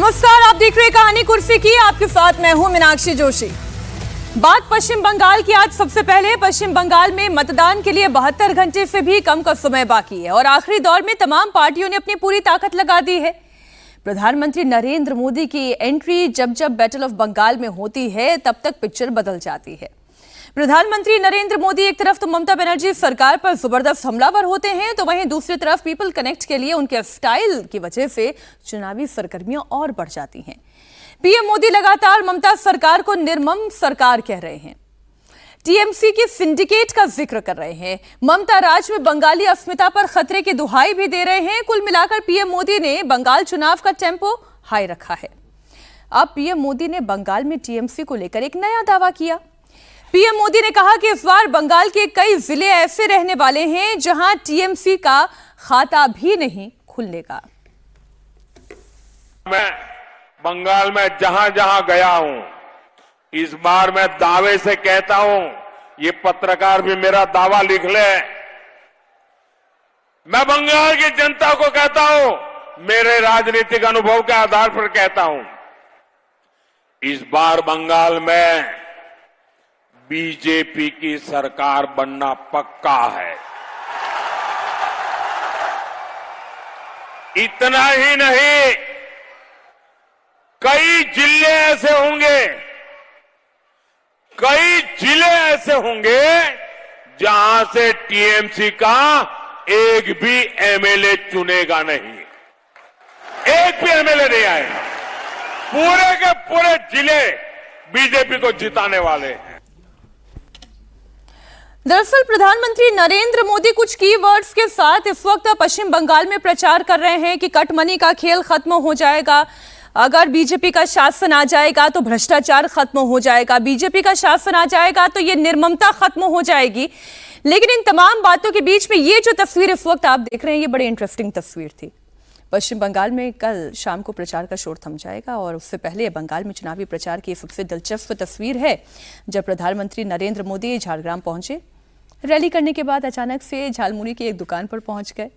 नमस्कार, आप देख रहे हैं कहानी कुर्सी की। आपके साथ मैं हूं मीनाक्षी जोशी। बात पश्चिम बंगाल की। आज सबसे पहले पश्चिम बंगाल में मतदान के लिए 72 घंटे से भी कम का समय बाकी है और आखिरी दौर में तमाम पार्टियों ने अपनी पूरी ताकत लगा दी है। प्रधानमंत्री नरेंद्र मोदी की एंट्री जब जब बैटल ऑफ बंगाल में होती है तब तक पिक्चर बदल जाती है। प्रधानमंत्री नरेंद्र मोदी एक तरफ तो ममता बनर्जी सरकार पर जबरदस्त हमलावर होते हैं, तो वहीं दूसरी तरफ पीपल कनेक्ट के लिए उनके स्टाइल की वजह से चुनावी सरगर्मियां और बढ़ जाती हैं। पीएम मोदी लगातार ममता सरकार को निर्मम सरकार कह रहे हैं, टीएमसी के सिंडिकेट का जिक्र कर रहे हैं, ममता राज में बंगाली अस्मिता पर खतरे की दुहाई भी दे रहे हैं। कुल मिलाकर पीएम मोदी ने बंगाल चुनाव का टेम्पो हाई रखा है। अब पीएम मोदी ने बंगाल में टीएमसी को लेकर एक नया दावा किया। पीएम मोदी ने कहा कि इस बार बंगाल के कई जिले ऐसे रहने वाले हैं जहां टीएमसी का खाता भी नहीं खुलने का। मैं बंगाल में जहां जहां गया हूं, इस बार मैं दावे से कहता हूं, ये पत्रकार भी मेरा दावा लिख ले, मैं बंगाल की जनता को कहता हूं, मेरे राजनीतिक अनुभव के आधार पर कहता हूं, इस बार बंगाल में बीजेपी की सरकार बनना पक्का है। इतना ही नहीं, कई जिले ऐसे होंगे जहां से टीएमसी का एक भी एमएलए चुनेगा नहीं, एक भी एमएलए नहीं आएगा। पूरे के पूरे जिले बीजेपी को जिताने वाले हैं। दरअसल प्रधानमंत्री नरेंद्र मोदी कुछ कीवर्ड्स के साथ इस वक्त पश्चिम बंगाल में प्रचार कर रहे हैं कि कटमनी का खेल खत्म हो जाएगा, अगर बीजेपी का शासन आ जाएगा तो भ्रष्टाचार खत्म हो जाएगा, बीजेपी का शासन आ जाएगा तो ये निर्ममता खत्म हो जाएगी। लेकिन इन तमाम बातों के बीच में ये जो तस्वीर इस वक्त आप देख रहे हैं, ये बड़ी इंटरेस्टिंग तस्वीर थी। पश्चिम बंगाल में कल शाम को प्रचार का शोर थम जाएगा और उससे पहले बंगाल में चुनावी प्रचार की सबसे दिलचस्प तस्वीर है जब प्रधानमंत्री नरेंद्र मोदी झारग्राम पहुंचे। रैली करने के बाद अचानक से झालमुड़ी की एक दुकान पर पहुंच गए।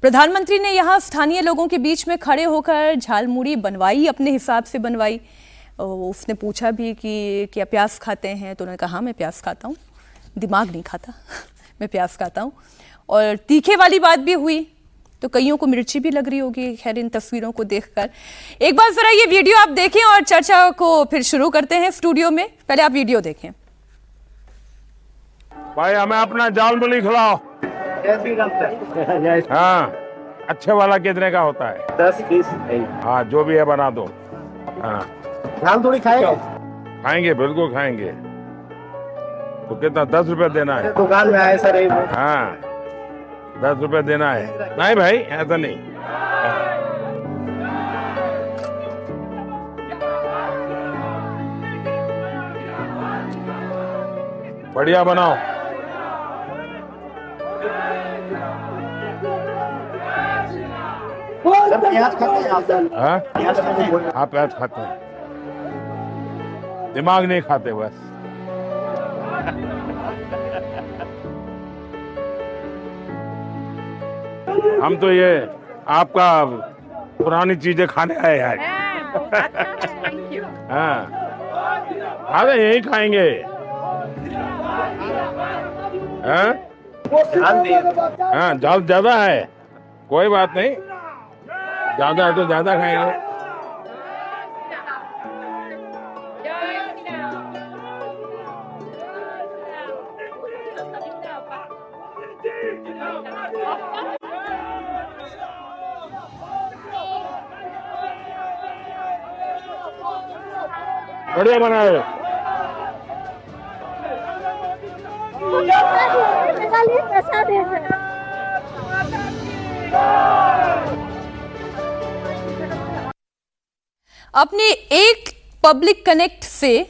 प्रधानमंत्री ने यहां स्थानीय लोगों के बीच में खड़े होकर झालमुड़ी बनवाई, अपने हिसाब से बनवाई। उसने पूछा भी कि क्या प्याज खाते हैं, तो उन्होंने कहा हाँ मैं प्याज खाता हूँ, दिमाग नहीं खाता मैं प्याज खाता हूँ। और तीखे वाली बात भी हुई, तो कईयों को मिर्ची भी लग रही होगी खैर इन तस्वीरों को देखकर। एक बार जरा ये वीडियो आप देखें और चर्चा को फिर शुरू करते हैं स्टूडियो में। पहले आप वीडियो देखें। भाई हमें अपना झालमुड़ी खिलाओ। हाँ, अच्छे वाला कितने का होता है? 10-20। हाँ, जो भी है बना दो। हाँ, झालमुड़ी खाएंगे? खाएंगे, बिल्कुल खाएंगे। तो कितना 10 रुपए देना है? दुकान में आए सर। हाँ, 10 रुपए देना है। नहीं भाई, ऐसा नहीं। बढ़िया बनाओ। प्याज खाते हैं आप? हाँ, प्याज खाते हैं? आप प्याज खाते हैं, दिमाग नहीं खाते बस। हम तो ये आपका पुरानी चीजें खाने आए हैं। हाँ, अरे यही खाएंगे। हाँ, झाल ज्यादा है, कोई बात नहीं, ज्यादा है तो ज्यादा खाएंगे। बढ़िया बनाए। अपने एक पब्लिक कनेक्ट से,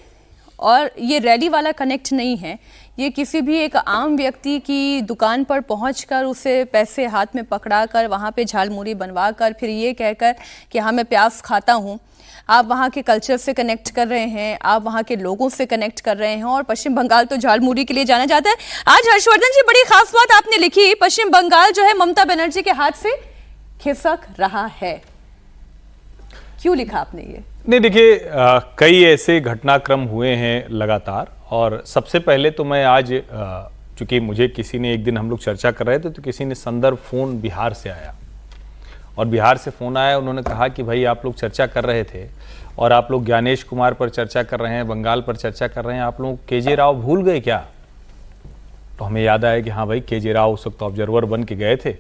और ये रैली वाला कनेक्ट नहीं है, ये किसी भी एक आम व्यक्ति की दुकान पर पहुंचकर उसे पैसे हाथ में पकड़ाकर वहां पे झालमुड़ी बनवाकर फिर ये कहकर कि हाँ मैं प्याज खाता हूँ, आप वहाँ के कल्चर से कनेक्ट कर रहे हैं, आप वहाँ के लोगों से कनेक्ट कर रहे हैं। और पश्चिम बंगाल तो झालमुड़ी के लिए जाना जाता है। आज हर्षवर्धन जी बड़ी खास बात आपने लिखी, पश्चिम बंगाल जो है ममता बनर्जी के हाथ से खिसक रहा है। क्यों लिखा आपने ये? नहीं देखिए, कई ऐसे घटनाक्रम हुए हैं लगातार, और सबसे पहले तो मैं आज चूंकि मुझे किसी ने, एक दिन हम लोग चर्चा कर रहे थे तो किसी ने संदर्भ फोन बिहार से आया, और बिहार से फोन आया, उन्होंने कहा कि भाई आप लोग चर्चा कर रहे थे और आप लोग ज्ञानेश कुमार पर चर्चा कर रहे हैं, बंगाल पर चर्चा कर रहे हैं, आप लोग केजे राव भूल गए क्या? तो हमें याद आया कि हाँ भाई, केजे राव उस वक्त ऑब्जर्वर बन के गए थे,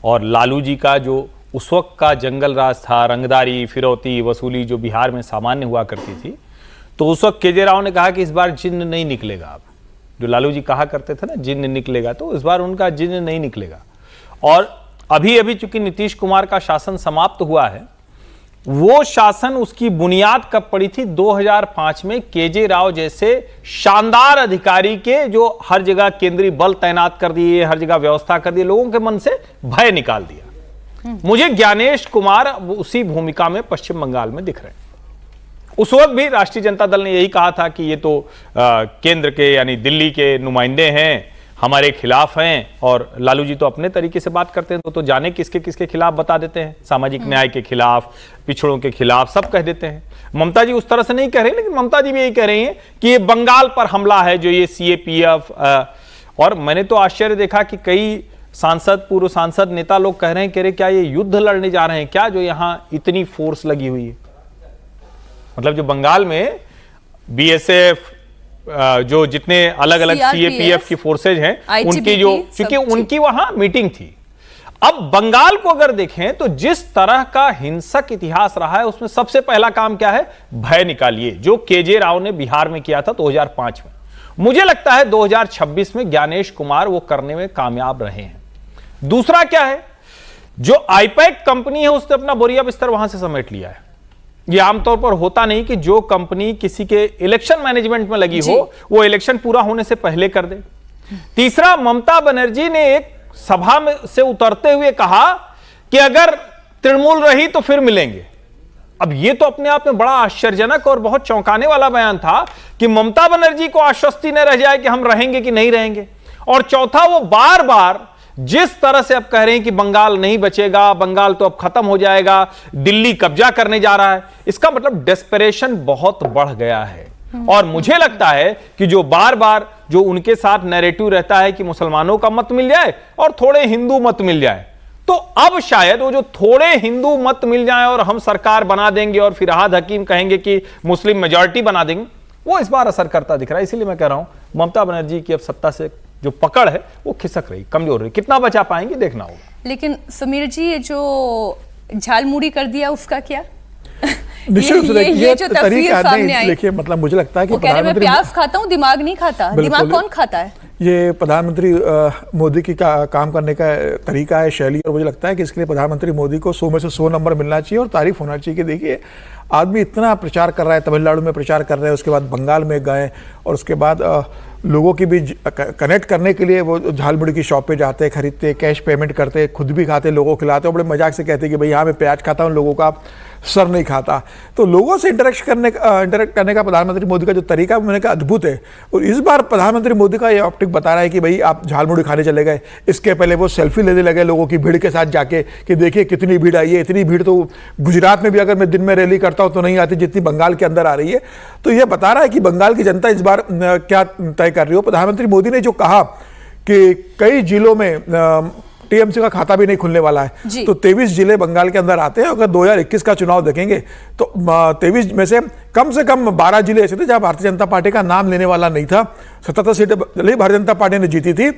और लालू जी का जो उस वक्त का जंगल राज था, रंगदारी, फिरौती, वसूली जो बिहार में सामान्य हुआ करती थी, तो उस वक्त केजे राव ने कहा कि इस बार जिन्न नहीं निकलेगा। अब जो लालू जी कहा करते थे ना, जिन्न निकलेगा, तो इस बार उनका जिन्न नहीं निकलेगा। और अभी अभी चूंकि नीतीश कुमार का शासन समाप्त हुआ है, वो शासन, उसकी बुनियाद कब पड़ी थी? 2005 में केजे राव जैसे शानदार अधिकारी के, जो हर जगह केंद्रीय बल तैनात कर दिए, हर जगह व्यवस्था कर दी, लोगों के मन से भय निकाल दिया। मुझे ज्ञानेश कुमार उसी भूमिका में पश्चिम बंगाल में दिख रहे हैं। उस वक्त भी राष्ट्रीय जनता दल ने यही कहा था कि ये तो केंद्र के यानी दिल्ली के नुमाइंदे हैं, हमारे खिलाफ हैं, और लालू जी तो अपने तरीके से बात करते हैं, तो जाने किसके किसके खिलाफ बता देते हैं, सामाजिक न्याय के खिलाफ, पिछड़ों के खिलाफ, सब कह देते हैं। ममता जी उस तरह से नहीं कह रही, लेकिन ममता जी भी यही कह रही हैं कि ये बंगाल पर हमला है, जो ये CAPF। और मैंने तो आश्चर्य देखा कि कई सांसद, पूर्व सांसद, नेता लोग कह रहे हैं, क्या ये युद्ध लड़ने जा रहे हैं क्या, जो यहां इतनी फोर्स लगी हुई है? मतलब जो बंगाल में BSF, जो जितने अलग अलग CAPF की फोर्सेज हैं, उनकी जो, क्योंकि उनकी वहां मीटिंग थी। अब बंगाल को अगर देखें तो जिस तरह का हिंसक इतिहास रहा है, उसमें सबसे पहला काम क्या है? भय निकालिए, जो केजे राव ने बिहार में किया था 2005 में। मुझे लगता है 2026 में ज्ञानेश कुमार वो करने में कामयाब रहे हैं। दूसरा क्या है? जो आईपैक कंपनी है, उसने अपना बोरिया बिस्तर वहां से समेट लिया है। ये आमतौर पर होता नहीं कि जो कंपनी किसी के इलेक्शन मैनेजमेंट में लगी हो, वो इलेक्शन पूरा होने से पहले कर दे। तीसरा, ममता बनर्जी ने एक सभा में से उतरते हुए कहा कि अगर तृणमूल रही तो फिर मिलेंगे। अब ये तो अपने आप में बड़ा आश्चर्यजनक और बहुत चौंकाने वाला बयान था कि ममता बनर्जी को आश्वस्ति न रह जाए कि हम रहेंगे कि नहीं रहेंगे। और चौथा, वो बार बार जिस तरह से अब कह रहे हैं कि बंगाल नहीं बचेगा, बंगाल तो अब खत्म हो जाएगा, दिल्ली कब्जा करने जा रहा है, इसका मतलब डेस्परेशन बहुत बढ़ गया है। और मुझे लगता है कि जो बार बार जो उनके साथ नैरेटिव रहता है कि मुसलमानों का मत मिल जाए और थोड़े हिंदू मत मिल जाए, तो अब शायद वो जो थोड़े हिंदू मत मिल जाए और हम सरकार बना देंगे और फिरहाद हकीम कहेंगे कि मुस्लिम मेजॉरिटी बना देंगे, वो इस बार असर करता दिख रहा है। इसीलिए मैं कह रहा हूं ममता बनर्जी की अब सत्ता से जो पकड़ है वो खिसक रही, कमजोर रही। कितना बचा पाएंगे देखना होगा। लेकिन समीर जी, ये जो झालमुड़ी कर दिया उसका क्या? निश्चित रूप से ये जो तस्वीर सामने आई, देखिए, मतलब मुझे लगता है कि मैं प्याज खाता हूँ, दिमाग नहीं खाता। दिमाग कौन खाता है? ये प्रधानमंत्री मोदी की काम करने का तरीका है, शैली, और मुझे लगता है कि इसके लिए प्रधानमंत्री मोदी को 100 में से 100 नंबर मिलना चाहिए और तारीफ होना चाहिए कि देखिए आदमी इतना प्रचार कर रहा है, तमिलनाडु में प्रचार कर रहे हैं, उसके बाद बंगाल में गए, और उसके बाद लोगों की भी कनेक्ट करने के लिए वो झालमुड़ी की शॉप पे जाते, खरीदते, कैश पेमेंट करते, खुद भी खाते, लोगों को खिलाते, और बड़े मजाक से कहते कि भाई हाँ मैं प्याज खाता हूँ, लोगों का सर नहीं खाता। तो लोगों से इंटरेक्ट करने का प्रधानमंत्री मोदी का जो तरीका मैंने कहा अद्भुत है। और इस बार प्रधानमंत्री मोदी का ये ऑप्टिक बता रहा है कि भाई आप झालमुड़ी खाने चले गए, इसके पहले वो सेल्फी लेने लगे लोगों की भीड़ के साथ जाके कि देखिए कितनी भीड़ आई है। इतनी भीड़ तो गुजरात में भी अगर मैं दिन में रैली करता हूँ तो नहीं आती जितनी बंगाल के अंदर आ रही है। तो ये बता रहा है कि बंगाल की जनता इस बार क्या तय कर रही हो। प्रधानमंत्री मोदी ने जो कहा कि कई जिलों में टीएमसी का खाता भी नहीं खुलने वाला है, तो 23 जिले बंगाल के अंदर आते हैं। अगर 2021 का चुनाव देखेंगे तो 23 में से कम 12 जिले ऐसे थे जहां भारतीय जनता पार्टी का नाम लेने वाला नहीं था। 77 सीटें भारतीय जनता पार्टी ने जीती थी।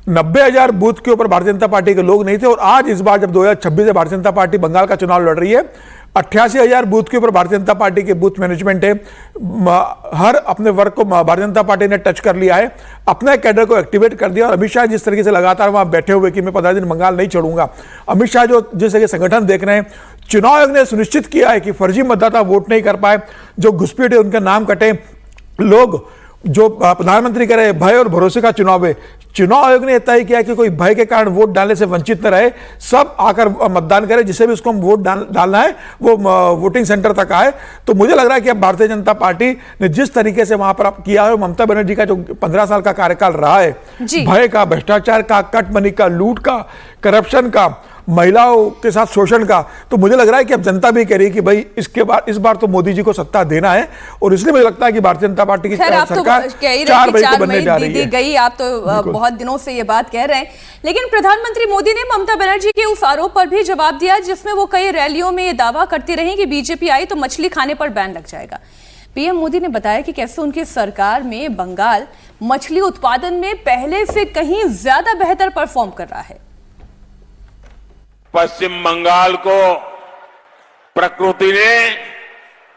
90,000 बूथ के ऊपर भारतीय जनता पार्टी के लोग नहीं थे। और आज इस बार जब 2026 से भारतीय जनता पार्टी बंगाल का चुनाव लड़ रही है, 88,000 बूथ के ऊपर भारतीय जनता पार्टी के बूथ मैनेजमेंट है। हर अपने वर्ग को भारतीय जनता पार्टी ने टच कर लिया है, अपने कैडर को एक्टिवेट कर दिया। और अमित शाह जिस तरीके से लगातार वहां बैठे हुए कि मैं 15 दिन बंगाल नहीं छोड़ूंगा, अमित शाह जो जिस तरह संगठन देख रहे हैं, चुनाव आयोग ने सुनिश्चित किया है कि फर्जी मतदाता वोट नहीं कर पाए, जो घुसपैठ है उनके नाम कटे, लोग जो प्रधानमंत्री कह रहे भय और भरोसे का चुनाव है। चुनाव आयोग ने तय किया कि कोई भय के कारण वोट डालने से वंचित न रहे, सब आकर मतदान करें, जिसे भी उसको वोट डालना है वो वोटिंग सेंटर तक आए। तो मुझे लग रहा है कि अब भारतीय जनता पार्टी ने जिस तरीके से वहां पर किया है, ममता बनर्जी का जो 15 साल का कार्यकाल रहा है, भय का, भ्रष्टाचार का, कट मनी का, लूट का, करप्शन का, महिलाओं के साथ शोषण का, तो मुझे लग रहा है कि अब जनता भी कह रही है कि भाई इस बार तो मोदी जी को सत्ता देना है, और इसलिए मुझे लगता है कि भारतीय जनता पार्टी की सरकार 4 मई को बनने जा रही है। गई, आप तो बहुत दिनों से ये बात कह रहे हैं, लेकिन प्रधानमंत्री मोदी ने ममता बनर्जी के उस आरोप पर भी जवाब दिया जिसमें वो कई रैलियों में ये दावा करती रही कि बीजेपी आई तो मछली खाने पर बैन लग जाएगा। पीएम मोदी ने बताया कि कैसे उनकी सरकार में बंगाल मछली उत्पादन में पहले से कहीं ज्यादा बेहतर परफॉर्म कर रहा है। पश्चिम बंगाल को प्रकृति ने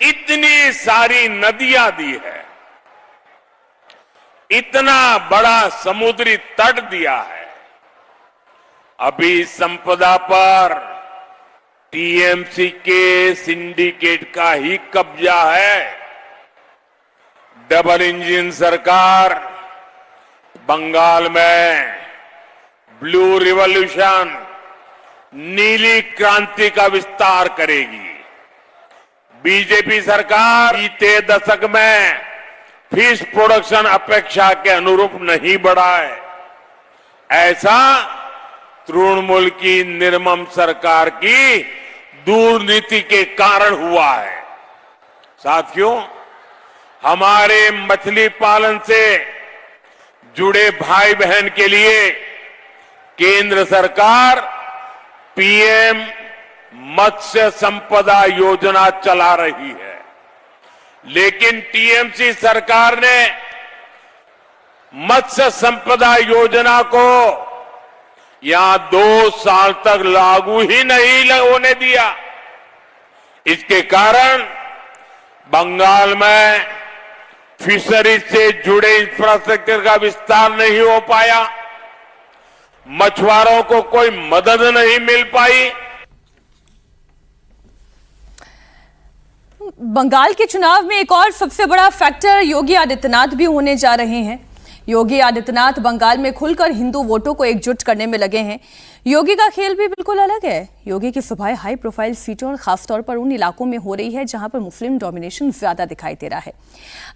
इतनी सारी नदियां दी है, इतना बड़ा समुद्री तट दिया है। अभी संपदा पर टीएमसी के सिंडिकेट का ही कब्जा है। डबल इंजन सरकार बंगाल में ब्लू रिवॉल्यूशन, नीली क्रांति का विस्तार करेगी। बीजेपी सरकार बीते दशक में फिश प्रोडक्शन अपेक्षा के अनुरूप नहीं बढ़ा है। ऐसा तृणमूल की निर्मम सरकार की दुर्नीति के कारण हुआ है। साथियों, हमारे मछली पालन से जुड़े भाई बहन के लिए केंद्र सरकार पीएम मत्स्य संपदा योजना चला रही है, लेकिन टीएमसी सरकार ने मत्स्य संपदा योजना को यहां 2 साल तक लागू ही नहीं होने दिया। इसके कारण बंगाल में फिशरीज से जुड़े इंफ्रास्ट्रक्चर का विस्तार नहीं हो पाया, मछुआरों को कोई मदद नहीं मिल पाई। बंगाल के चुनाव में एक और सबसे बड़ा फैक्टर योगी आदित्यनाथ भी होने जा रहे हैं। योगी आदित्यनाथ बंगाल में खुलकर हिंदू वोटों को एकजुट करने में लगे हैं। योगी का खेल भी बिल्कुल अलग है। योगी की सभाएं हाई प्रोफाइल सीटों और खासतौर पर उन इलाकों में हो रही है जहां पर मुस्लिम डोमिनेशन ज्यादा दिखाई दे रहा है।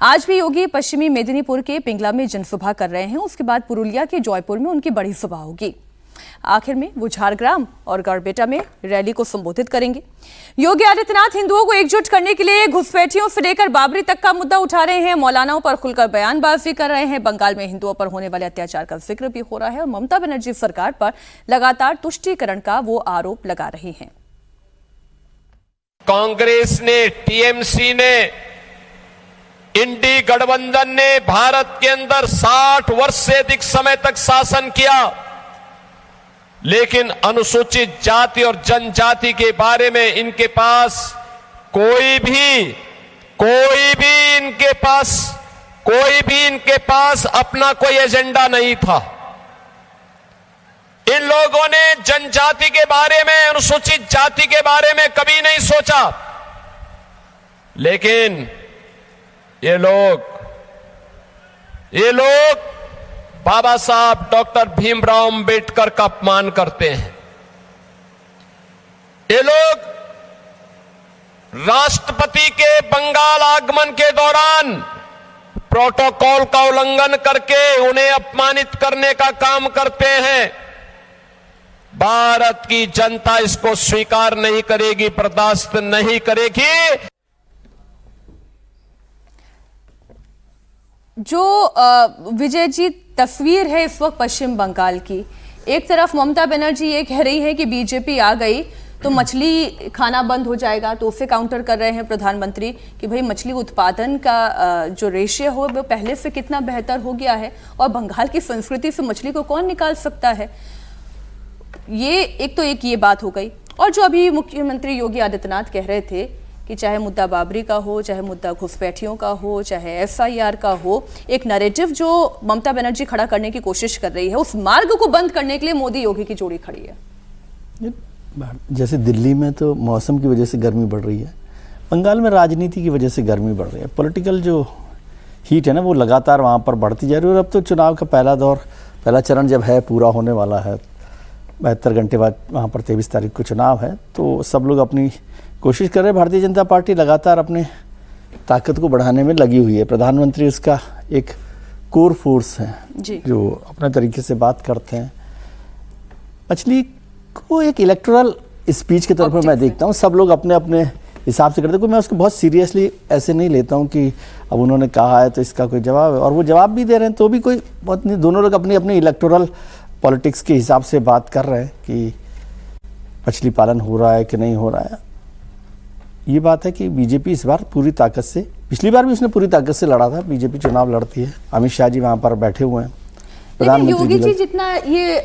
आज भी योगी पश्चिमी मेदिनीपुर के पिंगला में जनसभा कर रहे हैं। उसके बाद पुरुलिया के जयपुर में उनकी बड़ी सभा होगी। आखिर में वो झारग्राम और गड़बेटा में रैली को संबोधित करेंगे। योगी आदित्यनाथ हिंदुओं को एकजुट करने के लिए घुसपैठियों से लेकर बाबरी तक का मुद्दा उठा रहे हैं। मौलानाओं पर खुलकर बयानबाजी कर रहे हैं। बंगाल में हिंदुओं पर होने वाले अत्याचार का जिक्र भी हो रहा है और ममता बनर्जी सरकार पर लगातार तुष्टीकरण का वो आरोप लगा रहे हैं। कांग्रेस ने, टीएमसी ने, इंडी गठबंधन ने भारत के अंदर 60 वर्ष से अधिक समय तक शासन किया, लेकिन अनुसूचित जाति और जनजाति के बारे में इनके पास कोई भी इनके पास अपना कोई एजेंडा नहीं था। इन लोगों ने जनजाति के बारे में, अनुसूचित जाति के बारे में कभी नहीं सोचा, लेकिन ये लोग बाबा साहब डॉक्टर भीमराव अंबेडकर का अपमान करते हैं। ये लोग राष्ट्रपति के बंगाल आगमन के दौरान प्रोटोकॉल का उल्लंघन करके उन्हें अपमानित करने का काम करते हैं। भारत की जनता इसको स्वीकार नहीं करेगी, बर्दाश्त नहीं करेगी। जो विजय जी तस्वीर है इस वक्त पश्चिम बंगाल की, एक तरफ ममता बनर्जी ये कह रही है कि बीजेपी आ गई तो मछली खाना बंद हो जाएगा, तो उसे काउंटर कर रहे हैं प्रधानमंत्री कि भाई मछली उत्पादन का जो रेशियो हो वो पहले से कितना बेहतर हो गया है और बंगाल की संस्कृति से मछली को कौन निकाल सकता है। एक ये बात हो गई। और जो अभी मुख्यमंत्री योगी आदित्यनाथ कह रहे थे कि चाहे मुद्दा बाबरी का हो, चाहे मुद्दा घुसपैठियों का हो, चाहे एफआईआर का हो, एक नैरेटिव जो ममता बनर्जी खड़ा करने की कोशिश कर रही है, उस मार्ग को बंद करने के लिए मोदी योगी की जोड़ी खड़ी है। जैसे दिल्ली में तो मौसम की वजह से गर्मी बढ़ रही है, बंगाल में राजनीति की वजह से गर्मी बढ़ रही है। पॉलिटिकल जो हीट है ना वो लगातार वहाँ पर बढ़ती जा रही है। और अब तो चुनाव का पहला चरण जब है पूरा होने वाला है, 72 घंटे बाद वहाँ पर 23 तारीख को चुनाव है, तो सब लोग अपनी कोशिश कर रहे हैं। भारतीय जनता पार्टी लगातार अपने ताकत को बढ़ाने में लगी हुई है। प्रधानमंत्री उसका एक कोर फोर्स है जो अपने तरीके से बात करते हैं। मछली को एक इलेक्टोरल स्पीच के तौर पर मैं देखता हूँ। सब लोग अपने अपने हिसाब से करते हैं, मैं उसको बहुत सीरियसली ऐसे नहीं लेता हूँ कि अब उन्होंने कहा है तो इसका कोई जवाब है, और वो जवाब भी दे रहे हैं तो भी कोई बहुत नहीं। दोनों लोग अपनी अपनी इलेक्टोरल पॉलिटिक्स के हिसाब से बात कर रहे हैं कि मछली पालन हो रहा है कि नहीं हो रहा है। ये बात है कि बीजेपी इस बार पूरी ताकत से, पिछली बार भी उसने पूरी ताकत से लड़ा था, बीजेपी चुनाव लड़ती है। अमित शाह जी वहाँ पर बैठे हुए हैं, लेकिन योगी जी जितना ये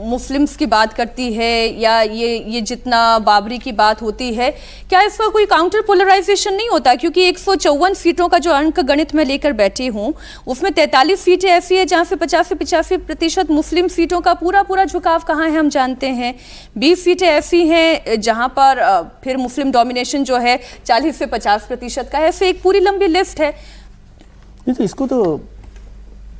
मुस्लिम्स की बात करती है या ये जितना बाबरी की बात होती है, क्या इसका कोई काउंटर पोलराइजेशन नहीं होता? क्योंकि 154 सीटों का जो अंक गणित में लेकर बैठी हूँ, उसमें 43 सीटें ऐसी है जहाँ से 50 से 85% मुस्लिम सीटों का पूरा झुकाव कहाँ है हम जानते हैं। 20 सीटें ऐसी हैं जहाँ पर फिर मुस्लिम डोमिनेशन जो है 40 से 50% का है। ऐसे एक पूरी लंबी लिस्ट है। नहीं तो इसको तो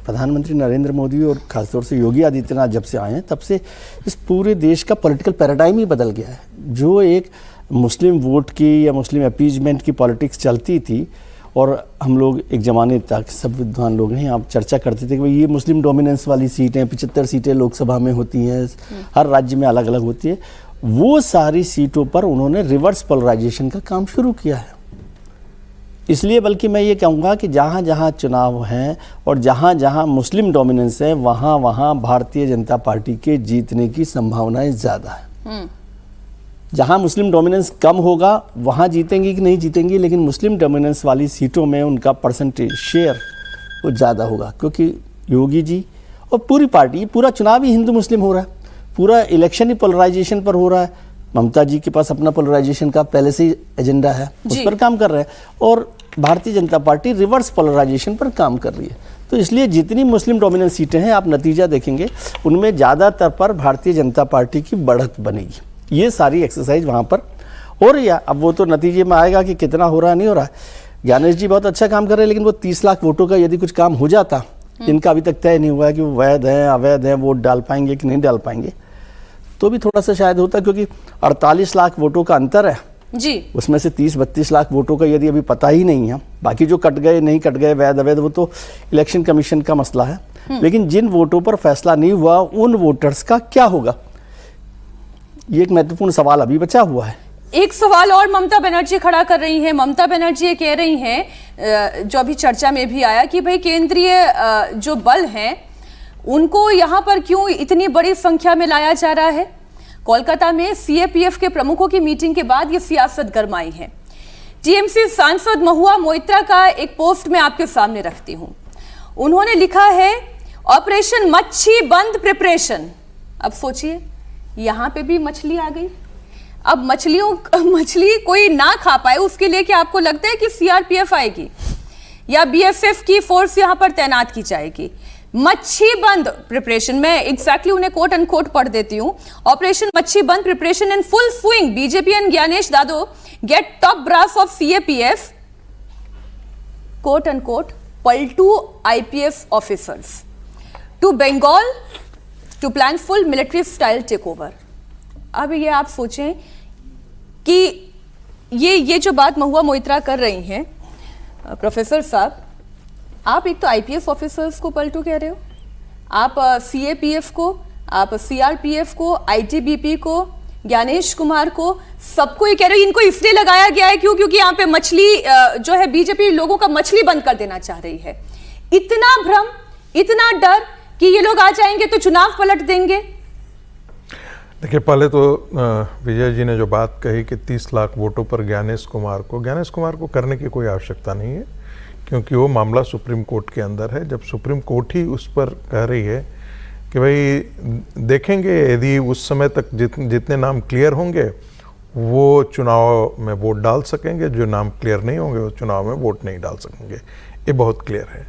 प्रधानमंत्री नरेंद्र मोदी और खासतौर से योगी आदित्यनाथ जब से आए हैं तब से इस पूरे देश का पॉलिटिकल पैराडाइम ही बदल गया है। जो एक मुस्लिम वोट की या मुस्लिम अपीजमेंट की पॉलिटिक्स चलती थी, और हम लोग एक ज़माने तक सब विद्वान लोग हैं आप चर्चा करते थे कि भाई ये मुस्लिम डोमिनेंस वाली सीटें 75 सीटें लोकसभा में होती हैं, हर राज्य में अलग अलग होती है। वो सारी सीटों पर उन्होंने रिवर्स पोलराइजेशन का काम शुरू किया है। इसलिए बल्कि मैं ये कहूँगा कि जहाँ जहाँ चुनाव हैं और जहाँ जहाँ मुस्लिम डोमिनेंस है वहाँ वहाँ भारतीय जनता पार्टी के जीतने की संभावनाएं ज़्यादा है। जहाँ मुस्लिम डोमिनेंस कम होगा वहाँ जीतेंगी कि नहीं जीतेंगी, लेकिन मुस्लिम डोमिनेंस वाली सीटों में उनका परसेंटेज शेयर वो ज़्यादा होगा, क्योंकि योगी जी और पूरी पार्टी, पूरा चुनाव ही हिंदू मुस्लिम हो रहा है, पूरा इलेक्शन ही पोलराइजेशन पर हो रहा है। ममता जी के पास अपना पोलराइजेशन का पहले से ही एजेंडा है, उस पर काम कर रहे हैं, और Bharatiya Janata party reverse polarisation पर काम कर रही है। तो इसलिए जितनी मुस्लिम डोमिनेंट सीटें हैं आप नतीजा देखेंगे उनमें ज़्यादातर पर भारतीय जनता पार्टी की बढ़त बनेगी। ये सारी एक्सरसाइज वहाँ पर हो रही है। अब वो तो नतीजे में आएगा कि कितना हो रहा है नहीं हो रहा है। ज्ञानेश जी बहुत अच्छा काम कर रहे हैं, लेकिन वो 30 लाख वोटों का यदि कुछ काम हो जाता, जिनका अभी तक तय नहीं हुआ है कि वो वैध हैं अवैध हैं, वोट डाल पाएंगे कि नहीं डाल पाएंगे, तो भी थोड़ा सा शायद होता, क्योंकि 48 लाख वोटों का अंतर है जी। उसमें से 30-32 लाख वोटों का यदि अभी पता ही नहीं है, बाकी जो कट गए नहीं कट गए वैध अवैध वो तो इलेक्शन कमीशन का मसला है। लेकिन जिन वोटों पर फैसला नहीं हुआ उन वोटर्स का क्या होगा, ये एक महत्वपूर्ण सवाल अभी बचा हुआ है। एक सवाल और ममता बनर्जी खड़ा कर रही हैं। ममता बनर्जी ये कह रही हैं, जो अभी चर्चा में भी आया, कि भाई केंद्रीय जो बल हैं उनको यहाँ पर क्यों इतनी बड़ी संख्या में लाया जा रहा है। कोलकाता में सीएपीएफ के प्रमुखों की मीटिंग के बाद ये सियासत गरमाई है। टीएमसी सांसद महुआ मोइत्रा का एक पोस्ट मैं आपके सामने रखती हूं। उन्होंने लिखा है, ऑपरेशन मच्छी बंद प्रिपरेशन। अब सोचिए, यहां पे भी मछली आ गई। अब मछली कोई ना खा पाए उसके लिए क्या आपको लगता है कि सीआरपीएफ आएगी या बीएसएफ की फोर्स यहां पर तैनात की जाएगी? मच्छी बंद प्रिपरेशन, मैं एग्जैक्टली उन्हें कोट अनकोट पढ़ देती हूं। ऑपरेशन मच्छी बंद preparation in full swing, BJP and Gyanesh दादो get top brass of CAPF quote unquote पलटू IPF officers to Bengal to plan full military style take over. अब ये आप सोचें कि ये जो बात महुआ मोइत्रा कर रही हैं, प्रोफेसर साहब, आप एक तो आईपीएस ऑफिसर्स को पलटू कह रहे हो, आप सीएपीएफ को, आप सीआरपीएफ को, आईटीबीपी को, ज्ञानेश कुमार को, सबको ये कह रहे हो इनको इसलिए लगाया गया है क्योंकि यहाँ पे मछली जो है बीजेपी लोगों का मछली बंद कर देना चाह रही है। इतना भ्रम, इतना डर कि ये लोग आ जाएंगे तो चुनाव पलट देंगे। देखिए, पहले तो विजय जी ने जो बात कही कि 30 लाख वोटों पर ज्ञानेश कुमार को करने की कोई आवश्यकता नहीं है, क्योंकि वो मामला सुप्रीम कोर्ट के अंदर है। जब सुप्रीम कोर्ट ही उस पर कह रही है कि भाई देखेंगे, यदि उस समय तक जितने नाम क्लियर होंगे वो चुनाव में वोट डाल सकेंगे, जो नाम क्लियर नहीं होंगे वो चुनाव में वोट नहीं डाल सकेंगे, ये बहुत क्लियर है।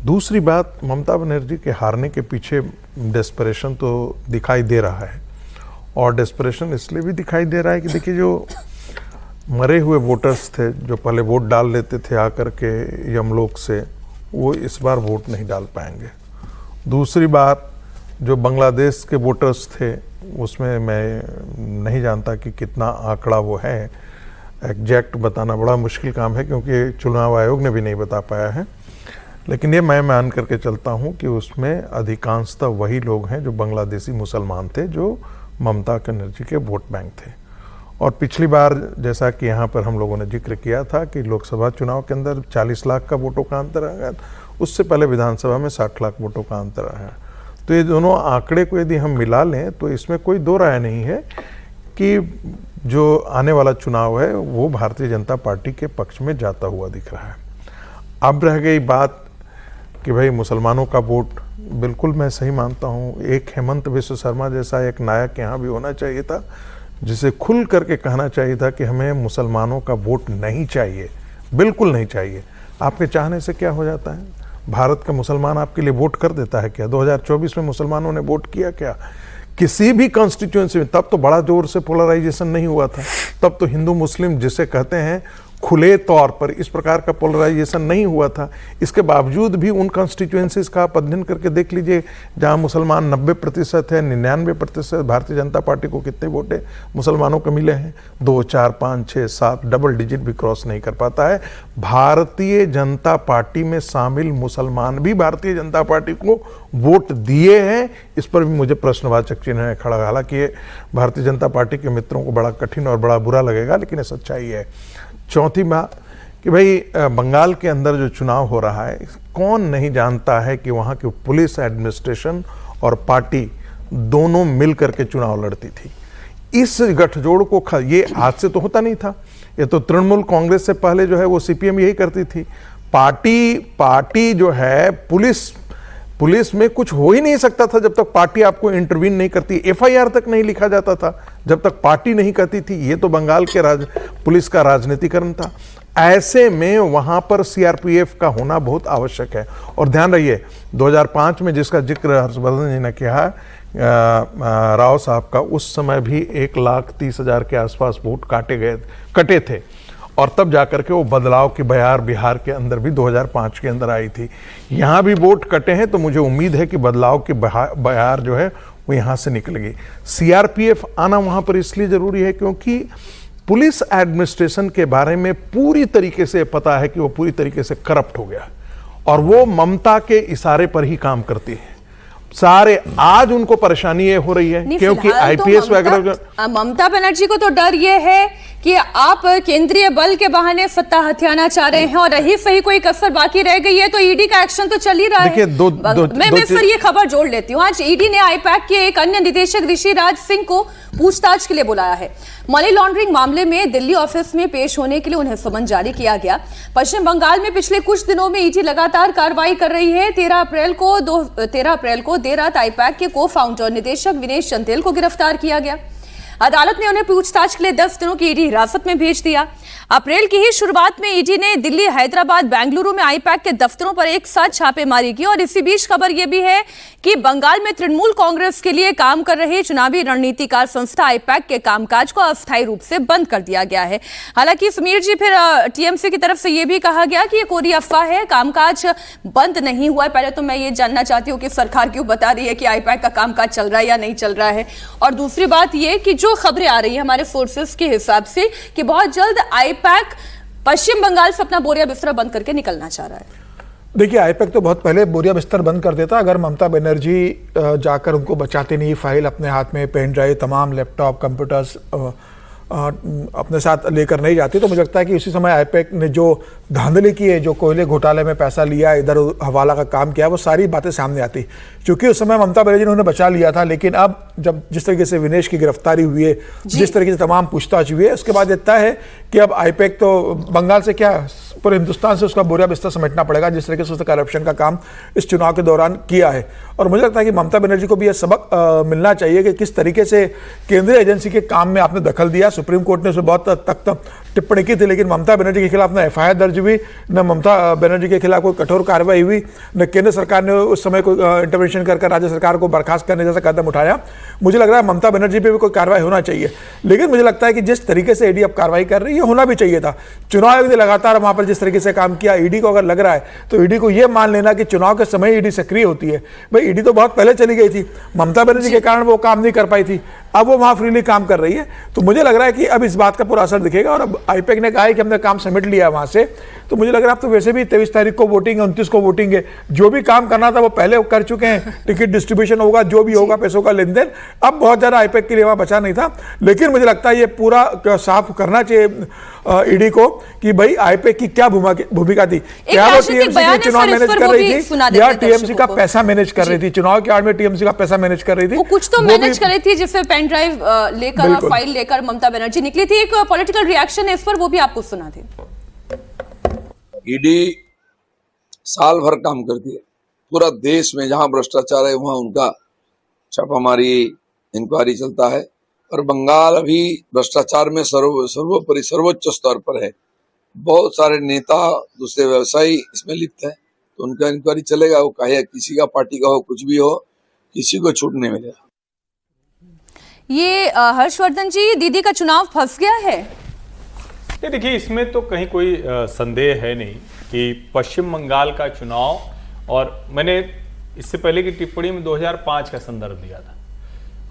दूसरी बात, ममता बनर्जी के हारने के पीछे डेस्परेशन तो दिखाई दे रहा है, और डेस्परेशन इसलिए भी दिखाई दे रहा है कि देखिए, जो मरे हुए वोटर्स थे जो पहले वोट डाल लेते थे आकर के यमलोक से, वो इस बार वोट नहीं डाल पाएंगे। दूसरी बात, जो बांग्लादेश के वोटर्स थे उसमें मैं नहीं जानता कि कितना आंकड़ा वो है, एग्जैक्ट बताना बड़ा मुश्किल काम है क्योंकि चुनाव आयोग ने भी नहीं बता पाया है। लेकिन ये मैं मान करके चलता हूँ कि उसमें अधिकांशतः वही लोग हैं जो बांग्लादेशी मुसलमान थे, जो ममता बनर्जी के वोट बैंक थे। और पिछली बार जैसा कि यहाँ पर हम लोगों ने जिक्र किया था कि लोकसभा चुनाव के अंदर 40 लाख का वोटों का अंतर आया, उससे पहले विधानसभा में 60 लाख वोटों का अंतर आया। तो ये दोनों आंकड़े को यदि हम मिला लें तो इसमें कोई दो राय नहीं है कि जो आने वाला चुनाव है वो भारतीय जनता पार्टी के पक्ष में जाता हुआ दिख रहा है। अब रह गई बात कि भाई मुसलमानों का वोट, बिल्कुल मैं सही मानता हूँ, एक हेमंत विश्व शर्मा जैसा एक नायक यहाँ भी होना चाहिए था, जिसे खुल करके कहना चाहिए था कि हमें मुसलमानों का वोट नहीं चाहिए, बिल्कुल नहीं चाहिए। आपके चाहने से क्या हो जाता है? भारत का मुसलमान आपके लिए वोट कर देता है क्या? 2024 में मुसलमानों ने वोट किया क्या? किसी भी कॉन्स्टिट्यूएंसी में तब तो बड़ा जोर से पोलराइजेशन नहीं हुआ था, तब तो हिंदू मुस्लिम जिसे कहते हैं खुले तौर पर इस प्रकार का पोलराइजेशन नहीं हुआ था। इसके बावजूद भी उन कॉन्स्टिट्यूएंसीज का आप अध्ययन करके देख लीजिए, जहां मुसलमान 90% है, 99% भारतीय जनता पार्टी को कितने वोटे मुसलमानों को मिले हैं? 2, 4, 5, 6, 7 डबल डिजिट भी क्रॉस नहीं कर पाता है। भारतीय जनता पार्टी में शामिल मुसलमान भी भारतीय जनता पार्टी को वोट दिए हैं। इस पर भी मुझे प्रश्नवाचक चिन्ह है खड़ा। हालांकि ये भारतीय जनता पार्टी के मित्रों को बड़ा कठिन और बड़ा बुरा लगेगा, लेकिन ये सच्चाई है। चौथी बात कि भाई बंगाल के अंदर जो चुनाव हो रहा है, कौन नहीं जानता है कि वहाँ की पुलिस एडमिनिस्ट्रेशन और पार्टी दोनों मिल करके चुनाव लड़ती थी। इस गठजोड़ को ये आज से तो होता नहीं था, ये तो तृणमूल कांग्रेस से पहले जो है वो सीपीएम यही करती थी। पार्टी जो है, पुलिस में कुछ हो ही नहीं सकता था जब तक पार्टी आपको इंटरवीन नहीं करती। एफआईआर तक नहीं लिखा जाता था जब तक पार्टी नहीं कहती थी। ये तो बंगाल के पुलिस का राजनीतिकरण था। ऐसे में वहां पर सीआरपीएफ का होना बहुत आवश्यक है। और ध्यान रहिए, 2005 में जिसका जिक्र हर्षवर्धन जी ने किया, राव साहब का, उस समय भी 1,30,000 के आसपास वोट कटे थे। और तब जाकर के वो बदलाव की बयार बिहार के अंदर भी 2005 के अंदर आई थी। यहाँ भी वोट कटे हैं, तो मुझे उम्मीद है कि बदलाव की बयार जो है वो यहाँ से निकलेगी। सीआरपीएफ आना वहाँ पर इसलिए जरूरी है क्योंकि पुलिस एडमिनिस्ट्रेशन के बारे में पूरी तरीके से पता है कि वो पूरी तरीके से करप्ट हो गया, और वो ममता के इशारे पर ही काम करती है। सारे आज उनको परेशानी ये हो रही है क्योंकि आईपीएस वगैरह। ममता बनर्जी को तो डर ये है कि आप केंद्रीय बल के बहाने सत्ता हथियाना चाह रहे हैं, और रही सही कोई कसर बाकी रह गई है तो ईडी का एक्शन तो चल ही रहा है। मैं फिर ये खबर जोड़ लेती हूँ। आज ईडी ने आईपैक के एक अन्य निदेशक ऋषि राज सिंह को पूछताछ के लिए बुलाया है। मनी लॉन्ड्रिंग मामले में दिल्ली ऑफिस में पेश होने के लिए उन्हें समन जारी किया गया। पश्चिम बंगाल में पिछले कुछ दिनों में ईडी लगातार कार्रवाई कर रही है। 13 अप्रैल को देर रात आईपैक के को फाउंडर निदेशक विनेश चंदेल को गिरफ्तार किया गया। अदालत ने उन्हें पूछताछ के लिए 10 दिनों की ईडी हिरासत में भेज दिया। अप्रैल की ही शुरुआत में ईडी ने दिल्ली, हैदराबाद, बेंगलुरु में आईपैक के दफ्तरों पर एक साथ छापेमारी की। और इसी बीच खबर यह भी है कि बंगाल में तृणमूल कांग्रेस के लिए काम कर रहे चुनावी रणनीतिकार संस्था आईपैक के कामकाज को अस्थायी रूप से बंद कर दिया गया है। हालांकि समीर जी, फिर टीएमसी की तरफ से यह भी कहा गया कि यह कोरी अफवाह है, कामकाज बंद नहीं हुआ है। पहले तो मैं ये जानना चाहती हूँ कि सरकार क्यों बता रही है कि आईपैक का कामकाज चल रहा है या नहीं चल रहा है। और दूसरी बात यह कि जो खबरें आ रही है हमारे सोर्सेस के हिसाब से कि बहुत जल्द आईपैक पश्चिम बंगाल से अपना बोरिया बिस्तर बंद करके निकलना चाह रहा है। देखिए, आईपैक तो बहुत पहले बोरिया बिस्तर बंद कर देता अगर ममता बनर्जी जाकर उनको बचाते नहीं, फाइल अपने हाथ में, पेन ड्राइव, तमाम लैपटॉप, कंप्यूटर्स अपने साथ लेकर नहीं जाती। तो मुझे लगता है कि उसी समय आईपैक ने जो धांधली की है, जो कोयले घोटाले में पैसा लिया, इधर हवाला का काम किया, वो सारी बातें सामने आती। क्योंकि उस समय ममता बनर्जी ने उन्हें बचा लिया था, लेकिन अब जब जिस तरीके से विनेश की गिरफ्तारी हुई है, जिस तरीके से तमाम पूछताछ हुई है, उसके बाद इतना है कि अब आईपैक तो बंगाल से क्या पूरे हिंदुस्तान से उसका बोरिया बिस्तर समेटना पड़ेगा, जिस तरीके से उसने करप्शन का काम इस चुनाव के दौरान किया है। और मुझे लगता है कि ममता बनर्जी को भी यह सबक मिलना चाहिए कि किस तरीके से केंद्रीय एजेंसी के काम में आपने दखल दिया। सुप्रीम कोर्ट ने उसे बहुत तक टिप्पणी की थी, लेकिन ममता बनर्जी के खिलाफ न एफआईआर दर्ज हुई, न ममता बनर्जी के खिलाफ कोई कठोर कार्रवाई हुई, न केंद्र सरकार ने उस समय कोई इंटरवेंशन कर राज्य सरकार को बर्खास्त करने जैसा कदम उठाया। मुझे लग रहा है ममता बनर्जी पे भी कोई कार्रवाई होना चाहिए। लेकिन मुझे लगता है कि जिस तरीके से ईडी अब कार्रवाई कर रही है, होना भी चाहिए था। चुनाव आयोग ने लगातार वहां पर जिस तरीके से काम किया, ईडी को अगर लग रहा है तो ईडी को यह मान लेना कि चुनाव के समय ईडी सक्रिय होती है। भाई ईडी तो बहुत पहले चली गई थी, ममता बनर्जी के कारण वो काम नहीं कर पाई थी। अब वो वहाँ फ्रीली काम कर रही है। तो मुझे लग रहा है कि अब इस बात का पूरा असर दिखेगा। और अब आईपैक ने कहा है कि हमने काम समेट लिया वहाँ से, तो मुझे लग रहा है अब तो वैसे भी 23 तारीख को वोटिंग है, 29 को वोटिंग है, जो भी काम करना था वो पहले कर चुके हैं। टिकट डिस्ट्रीब्यूशन होगा, जो भी होगा, पैसों का लेन देन, अब बहुत ज़्यादा आईपैक के लिए वहाँ बचा नहीं था। लेकिन मुझे लगता है ये पूरा साफ करना चाहिए ईडी को कि भाई आईपैक की क्या भूमिका थी। क्या वो टीएमसी के चुनाव मैनेज कर रही थी या टीएमसी का पैसा मैनेज कर रही थी? चुनाव के आड़ में टीएमसी का पैसा मैनेज कर रही थी, वो कुछ तो मैनेज कर रही थी, जिससे पेन ड्राइव लेकर और फाइल लेकर ममता बनर्जी निकली थी। एक पॉलिटिकल रिएक्शन है इस पर, वो भी आपको सुना थे। ईडी साल भर काम करती है, पूरा देश में जहां भ्रष्टाचार है वहां उनका छापामारी इंक्वायरी चलता है। और बंगाल अभी भ्रष्टाचार में सर्वोपरि सर्वोच्च स्तर पर है। बहुत सारे नेता, दूसरे व्यवसायी इसमें लिप्त हैं, तो उनका इंक्वायरी चलेगा। वो कहे किसी का पार्टी का हो, कुछ भी हो, किसी को छूट नहीं मिलेगा। ये हर्षवर्धन जी, दीदी का चुनाव फंस गया है? ये देखिए, इसमें तो कहीं कोई संदेह है नहीं कि पश्चिम बंगाल का चुनाव, और मैंने इससे पहले की टिप्पणी में 2005 का संदर्भ दिया था।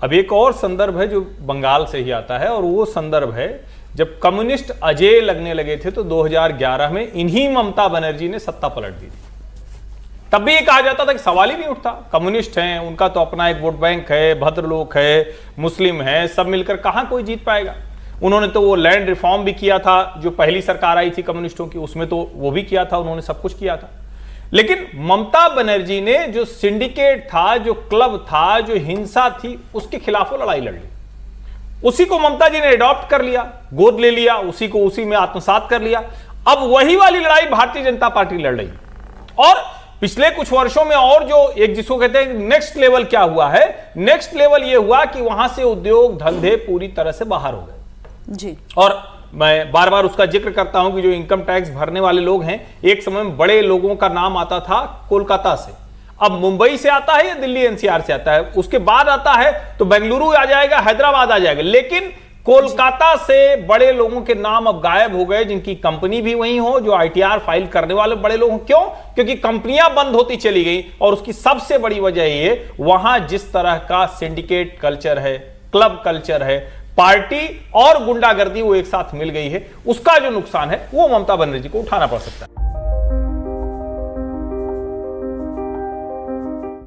अब एक और संदर्भ है जो बंगाल से ही आता है, और वो संदर्भ है जब कम्युनिस्ट अजेय लगने लगे थे तो 2011 में इन्हीं ममता बनर्जी ने सत्ता पलट दी थी। तब भी ये कहा जाता था कि सवाल ही नहीं उठता, कम्युनिस्ट हैं, उनका तो अपना एक वोट बैंक है, भद्रलोक है, मुस्लिम है, सब मिलकर कहां कोई जीत पाएगा। उन्होंने तो वो लैंड रिफॉर्म भी किया था, जो पहली सरकार आई थी कम्युनिस्टों की, उसमें तो वो भी किया था, उन्होंने सब कुछ किया था। लेकिन ममता बनर्जी ने जो सिंडिकेट था, जो क्लब था, जो हिंसा थी, उसके खिलाफ वो लड़ाई लड़ ली। उसी को ममता जी ने अडॉप्ट कर लिया, गोद ले लिया, उसी को उसी में आत्मसात कर लिया। अब वही वाली लड़ाई भारतीय जनता पार्टी लड़ रही है। और पिछले कुछ वर्षों में और जो एक जिसको कहते हैं नेक्स्ट लेवल क्या हुआ है, नेक्स्ट लेवल ये हुआ कि वहां से उद्योग धंधे पूरी तरह से बाहर हो गए जी। और मैं बार बार उसका जिक्र करता हूं कि जो इनकम टैक्स भरने वाले लोग हैं, एक समय में बड़े लोगों का नाम आता था कोलकाता से, अब मुंबई से आता है या दिल्ली एनसीआर से आता है, उसके बाद आता है तो बेंगलुरु आ जाएगा, हैदराबाद आ जाएगा। लेकिन कोलकाता से बड़े लोगों के नाम अब गायब हो गए, जिनकी कंपनी भी वहीं हो, जो आईटीआर फाइल करने वाले बड़े लोग। क्यों? क्योंकि कंपनियां बंद होती चली गई। और उसकी सबसे बड़ी वजह ये, वहां जिस तरह का सिंडिकेट कल्चर है, क्लब कल्चर है, पार्टी और गुंडागर्दी वो एक साथ मिल गई है, उसका जो नुकसान है वो ममता बनर्जी को उठाना पड़ सकता है।